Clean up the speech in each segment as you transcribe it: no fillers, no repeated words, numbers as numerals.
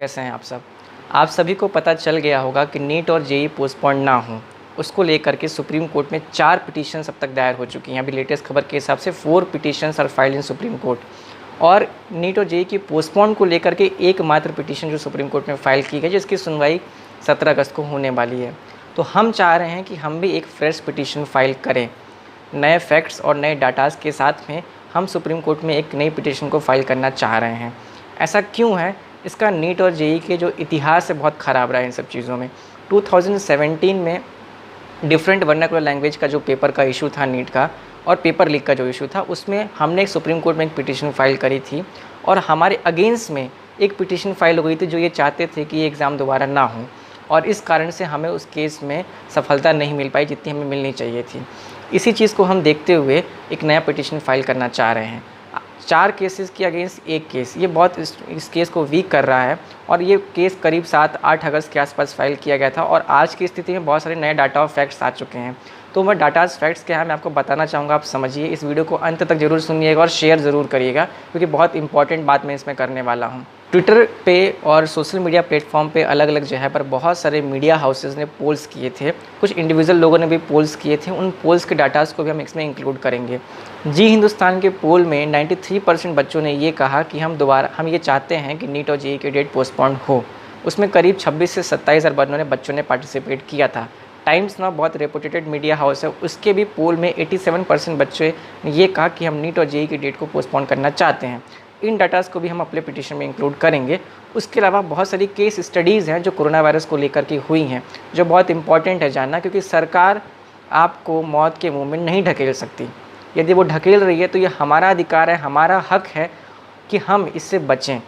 कैसे हैं आप सब? आप सभी को पता चल गया होगा कि नीट और जेईई पोस्टपोन ना हो, उसको लेकर के सुप्रीम कोर्ट में 4 पिटीशंस अब तक दायर हो चुकी हैं। अभी लेटेस्ट खबर के हिसाब से 4 petitions are filed in Supreme Court. और नीट और जेईई की पोस्टपोन को लेकर के एकमात्र पिटीशन जो सुप्रीम कोर्ट में फाइल की गई, जिसकी सुनवाई 17 अगस्त को होने वाली है। तो हम चाह रहे हैं कि हम भी एक फ्रेश पिटीशन फाइल करें। नए फैक्ट्स और नए डाटाज़ के साथ में हम सुप्रीम कोर्ट में एक नई पिटीशन को फाइल करना चाह रहे हैं। ऐसा क्यों है? इसका नीट और जेईई के जो इतिहास है बहुत ख़राब रहा है इन सब चीज़ों में। 2017 में डिफरेंट वर्नाकुलर लैंग्वेज का जो पेपर का इशू था नीट का, और पेपर लीक का जो इशू था, उसमें हमने सुप्रीम कोर्ट में एक पिटीशन फाइल करी थी और हमारे अगेंस्ट में एक पिटीशन फाइल हो गई थी जो ये चाहते थे कि ये एग्ज़ाम दोबारा ना हो, और इस कारण से हमें उस केस में सफलता नहीं मिल पाई जितनी हमें मिलनी चाहिए थी। इसी चीज़ को हम देखते हुए एक नया पिटीशन फाइल करना चाह रहे हैं। 4 केसेस के अगेंस्ट एक केस, ये बहुत इस केस को वीक कर रहा है। और ये केस करीब 7-8 अगस्त के आसपास फाइल किया गया था, और आज की स्थिति में बहुत सारे नए डाटा और फैक्ट्स आ चुके हैं। तो मैं डाटाज फैक्ट्स क्या है मैं आपको बताना चाहूँगा, आप समझिए। इस वीडियो को अंत तक जरूर सुनिएगा और शेयर ज़रूर करिएगा, क्योंकि बहुत इंपॉर्टेंट बात मैं इसमें करने वाला हूँ। ट्विटर पे और सोशल मीडिया प्लेटफॉर्म पे अलग अलग जगह पर बहुत सारे मीडिया हाउसेस ने पोल्स किए थे, कुछ इंडिविजुअल लोगों ने भी पोल्स किए थे। उन पोल्स के डाटाज़ को भी हम इसमें इंक्लूड करेंगे। जी हिंदुस्तान के पोल में 93% बच्चों ने ये कहा कि हम ये चाहते हैं कि नीट और जेईई की डेट पोस्टपोन्ड हो। उसमें करीब 26 से 27 हज़ार बच्चों ने पार्टिसिपेट किया था। टाइम्स नाउ बहुत रेपुटेड मीडिया हाउस है, उसके भी पोल में 87% बच्चे ने ये कहा कि हम नीट और जेईई की डेट को पोस्टपोन करना चाहते हैं। इन डाटाज़ को भी हम अपने पिटीशन में इंक्लूड करेंगे। उसके अलावा बहुत सारी केस स्टडीज़ हैं जो कोरोना वायरस को लेकर के हुई हैं, जो बहुत इंपॉर्टेंट है जानना, क्योंकि सरकार आपको मौत के मुंह में नहीं ढकेल सकती। यदि वो ढकेल रही है तो ये हमारा अधिकार है, हमारा हक है कि हम इससे बचें।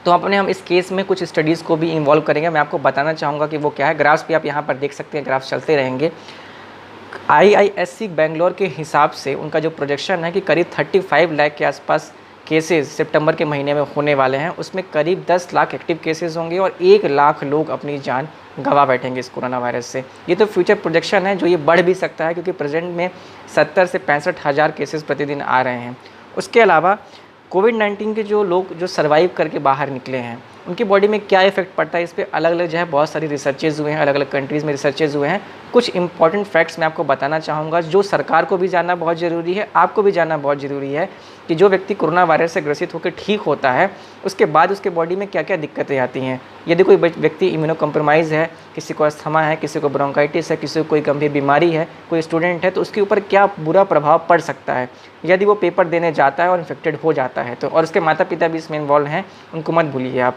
तो हम इस केस में कुछ स्टडीज़ को भी इन्वॉल्व करेंगे। मैं आपको बताना चाहूँगा कि वो क्या है। ग्राफ्स भी आप यहाँ पर देख सकते हैं, ग्राफ्स चलते रहेंगे। IISc बेंगलोर के हिसाब से उनका जो प्रोजेक्शन है कि करीब 35 लाख के आसपास केसेस सितंबर के महीने में होने वाले हैं। उसमें करीब 10 लाख एक्टिव केसेस होंगे और 1 लाख लोग अपनी जान गंवा बैठेंगे इस कोरोना वायरस से। ये तो फ्यूचर प्रोजेक्शन है, जो ये बढ़ भी सकता है, क्योंकि प्रेजेंट में 70 से 65 हज़ार केसेस प्रतिदिन आ रहे हैं। उसके अलावा कोविड-19 के जो लोग जो सर्वाइव करके बाहर निकले हैं, उनकी बॉडी में क्या इफेक्ट पड़ता है, इस पर अलग अलग जो है बहुत सारी रिसर्चेज हुए हैं, अलग अलग कंट्रीज़ में रिसर्चेज हुए हैं। कुछ इंपॉर्टेंट फैक्ट्स मैं आपको बताना चाहूँगा, जो सरकार को भी जानना बहुत ज़रूरी है, आपको भी जानना बहुत ज़रूरी है, कि जो व्यक्ति कोरोना वायरस से ग्रसित होकर ठीक होता है, उसके बाद उसके बॉडी में क्या क्या दिक्कतें आती हैं। यदि कोई व्यक्ति इम्यूनो कॉम्प्रोमाइज़ है, किसी को अस्थमा है, किसी को ब्रोंकाइटिस है, किसी को कोई गंभीर बीमारी है, कोई स्टूडेंट है, तो उसके ऊपर क्या बुरा प्रभाव पड़ सकता है यदि वो पेपर देने जाता है और इन्फेक्टेड हो जाता है। तो और उसके माता पिता भी इसमें इन्वॉल्व हैं, उनको मत भूलिए आप।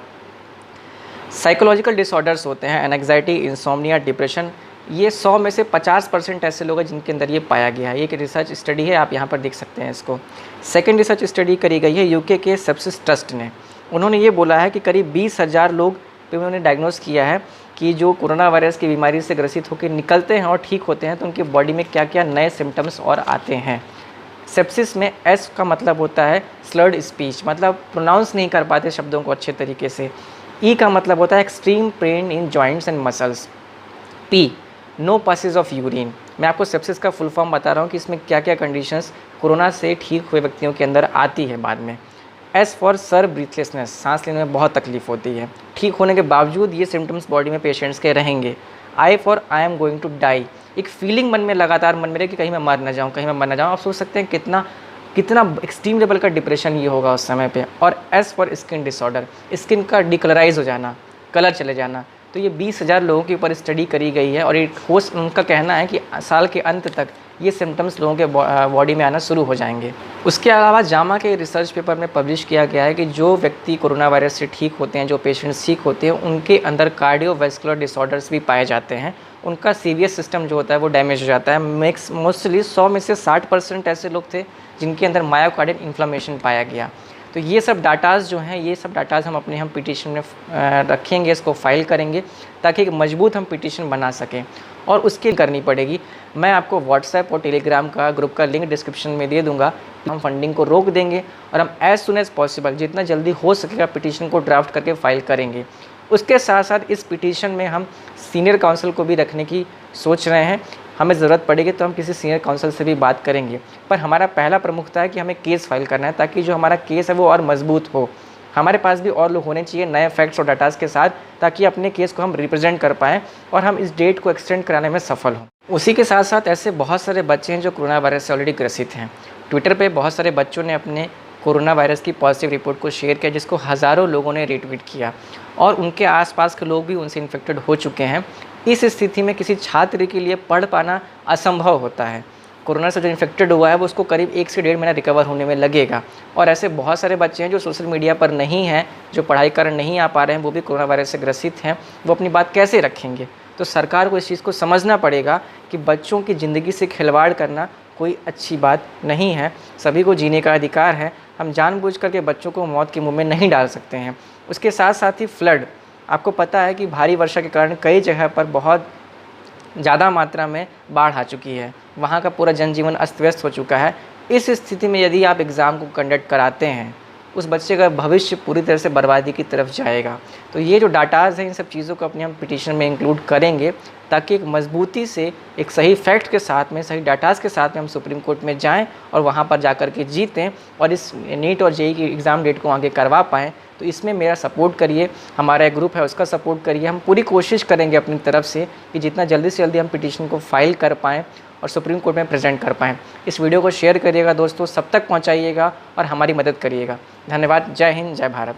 साइकोलॉजिकल डिसऑर्डर्स होते हैं, एंग्जाइटी, इंसोम्निया, डिप्रेशन। ये 100 में से 50% ऐसे लोग हैं जिनके अंदर ये पाया गया है। ये एक रिसर्च स्टडी है, आप यहाँ पर देख सकते हैं इसको। सेकंड रिसर्च स्टडी करी गई है यूके के सेप्सिस ट्रस्ट ने। उन्होंने ये बोला है कि करीब 20,000 लोग पे उन्होंने डायग्नोस किया है कि जो कोरोना वायरस की बीमारी से ग्रसित होकर निकलते हैं और ठीक होते हैं, तो उनकी बॉडी में क्या क्या नए सिम्टम्स और आते हैं। सेप्सिस में एस का मतलब होता है स्लर्ड स्पीच, मतलब प्रोनाउंस नहीं कर पाते शब्दों को अच्छे तरीके से। ई का मतलब होता है extreme pain in joints and muscles. P, no passage of urine. मैं आपको सेप्सिस का फुल फॉर्म बता रहा हूँ कि इसमें क्या क्या कंडीशंस कोरोना से ठीक हुए व्यक्तियों के अंदर आती है बाद में। एस फॉर सर ब्रीथलेसनेस, सांस लेने में बहुत तकलीफ होती है, ठीक होने के बावजूद ये सिम्टम्स बॉडी में पेशेंट्स के रहेंगे। I for I am going to die, एक फीलिंग मन में लगातार मन में रहे कि कहीं मैं मर ना जाऊँ, कहीं मैं मर ना जाऊँ। आप सोच सकते हैं कितना एक्सट्रीम लेवल का डिप्रेशन ये होगा उस समय पे। और S for skin disorder, skin का डिकलराइज हो जाना, कलर चले जाना। तो ये 20,000 लोगों के ऊपर स्टडी करी गई है, और एक होस्ट उनका कहना है कि साल के अंत तक ये सिम्टम्स लोगों के बॉडी में आना शुरू हो जाएंगे। उसके अलावा जामा के रिसर्च पेपर में पब्लिश किया गया है कि जो व्यक्ति कोरोना वायरस से ठीक होते हैं, जो पेशेंट्स ठीक होते हैं, उनके अंदर कार्डियोवैस्कुलर डिसऑर्डर्स भी पाए जाते हैं। उनका सीवीएस सिस्टम जो होता है वो डैमेज हो जाता है। मोस्टली 100 में से 60% ऐसे लोग थे जिनके अंदर मायोकार्डियल इन्फ्लेमेशन पाया गया। तो ये सब डाटाज़ जो हैं, ये सब डाटाज़ हम पिटीशन में रखेंगे, इसको फाइल करेंगे, ताकि एक मजबूत हम पिटीशन बना सकें। और उसके करनी पड़ेगी, मैं आपको व्हाट्सएप और टेलीग्राम का ग्रुप का लिंक डिस्क्रिप्शन में दे दूंगा। हम फंडिंग को रोक देंगे और हम एज़ सुन एज़ पॉसिबल, जितना जल्दी हो सकेगा, पिटीशन को ड्राफ्ट करके फाइल करेंगे। उसके साथ साथ इस पिटीशन में हम सीनियर काउंसिल को भी रखने की सोच रहे हैं। हमें ज़रूरत पड़ेगी तो हम किसी सीनियर काउंसिल से भी बात करेंगे, पर हमारा पहला प्रमुखता है कि हमें केस फाइल करना है, ताकि जो हमारा केस है वो और मजबूत हो। हमारे पास भी और लोग होने चाहिए नए फैक्ट्स और डाटाज के साथ, ताकि अपने केस को हम रिप्रेजेंट कर पाएँ और हम इस डेट को एक्सटेंड कराने में सफल हों। उसी के साथ साथ ऐसे बहुत सारे बच्चे हैं जो कोरोना वायरस से ऑलरेडी ग्रसित हैं। ट्विटर पे बहुत सारे बच्चों ने अपने कोरोना वायरस की पॉजिटिव रिपोर्ट को शेयर किया, जिसको हज़ारों लोगों ने रीट्वीट किया और उनके आसपास के लोग भी उनसे इन्फेक्टेड हो चुके हैं। इस स्थिति में किसी छात्र के लिए पढ़ पाना असंभव होता है। कोरोना से जो इन्फेक्टेड हुआ है वो उसको करीब 1 से 1.5 महीना रिकवर होने में लगेगा और ऐसे बहुत सारे बच्चे हैं जो सोशल मीडिया पर नहीं हैं, जो पढ़ाई कर नहीं आ पा रहे हैं, वो भी कोरोना वायरस से ग्रसित हैं। वो अपनी बात कैसे रखेंगे? तो सरकार को इस चीज़ को समझना पड़ेगा कि बच्चों की ज़िंदगी से खिलवाड़ करना कोई अच्छी बात नहीं है। सभी को जीने का अधिकार है। हम जानबूझ करके बच्चों को मौत के मुंह में नहीं डाल सकते हैं। उसके साथ साथ ही फ्लड, आपको पता है कि भारी वर्षा के कारण कई जगह पर बहुत ज़्यादा मात्रा में बाढ़ आ चुकी है। वहाँ का पूरा जनजीवन अस्त व्यस्त हो चुका है। इस स्थिति में यदि आप एग्ज़ाम को कंडक्ट कराते हैं, उस बच्चे का भविष्य पूरी तरह से बर्बादी की तरफ जाएगा। तो ये जो डाटाज़ हैं, इन सब चीज़ों को अपने हम पिटीशन में इंक्लूड करेंगे, ताकि एक मजबूती से एक सही फैक्ट के साथ में, सही डाटाज़ के साथ में हम सुप्रीम कोर्ट में जाएं और वहाँ पर जाकर के जीतें और इस नीट और जेईई की एग्ज़ाम डेट को आगे करवा पाएँ। तो इसमें मेरा सपोर्ट करिए, हमारा एक ग्रुप है उसका सपोर्ट करिए। हम पूरी कोशिश करेंगे अपनी तरफ से कि जितना जल्दी से जल्दी हम पिटीशन को फाइल कर पाएँ और सुप्रीम कोर्ट में प्रेजेंट कर पाएँ। इस वीडियो को शेयर करिएगा दोस्तों, सब तक पहुँचाइएगा और हमारी मदद करिएगा। धन्यवाद। जय हिंद, जय भारत।